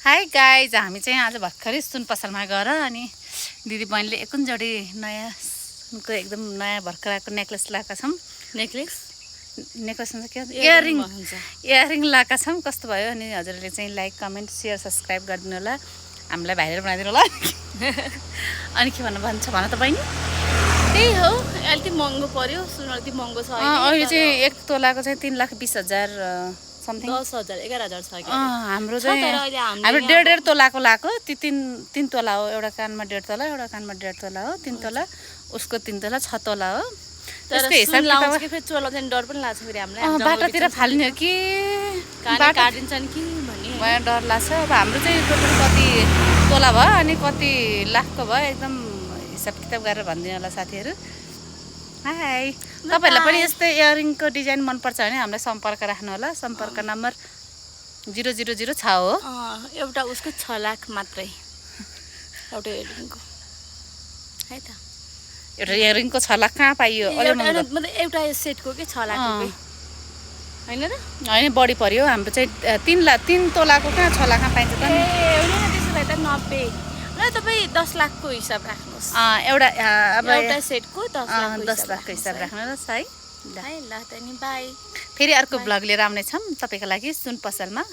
Hi guys, हामी चाहिँ आज भर्खरै सुन पसलमा गएर अनि दिदी बहिनीले एकैचोटि नयाँ सुनको एकदम नयाँ भर्खर आएको नेक्लेस लगाएका छौँ। नेक्लेस हुन्छ के इयरिङ लगाएका छौँ। कस्तो भयो अनि हजुरहरूले चाहिँ लाइक कमेन्ट सेयर सब्सक्राइब गरिदिनु होला, हामीलाई भाइरल बनाइदिनु होला। अनि के भन्छ भन त बहिनी? त्यही हो, अलिकति महँगो पर्यो, सुन अलिकति महँगो छ अहिले चाहिँ 1 तोलाको चाहिँ 3,20,000 समथिङ 10,000 11,000 छ कि हाम्रो चाहिँ हाम्रो 1.5 तोलाको लाको ती 3 तोला हो। एउटा कानमा 1.5 तोला, एउटा कानमा 1.5 तोला हो। 3 तोला उसको 3 तोला 6 तोला हो। त्यसको हिसाब लाउँछ कि फेरि चोला चाहिँ डर पनि लाग्छ फेरि हामीलाई, बाटातिर फाल्ने हो कि काटिन्छन् कि भन्ने मलाई डर लाग्छ। अब हाम्रो चाहिँ टोटल कति तोला भयो अनि कति लाखको भयो एकदम हिसाब किताब गरेर भनिदिनु होला साथीहरू। हाई, तपाईँहरूलाई पनि यस्तै इयरिङको डिजाइन मनपर्छ भने हामीलाई सम्पर्क राख्नु होला। सम्पर्क नम्बर 000 छ हो। एउटा उसको 6 लाख मात्रै एउटा इयरिङको है त। एउटा इयरिङको 6 लाख कहाँ पाइयो? मतलब एउटा सेटको के 6 लाख होइन र? होइन, बढी पर्यो। हाम्रो चाहिँ 3 तोलाको कहाँ 6 लाखमा पाइन्छ त? त्यसो भए त 90 ल तपाईँ 10 लाखको हिसाब राख्नुहोस्। एउटा सेटको 10 लाखको हिसाब राख्नुहोस् है। ल त नि बाई। फेरि अर्को ब्लग लिएर आउने छौँ तपाईँको लागि सुन पसलमा।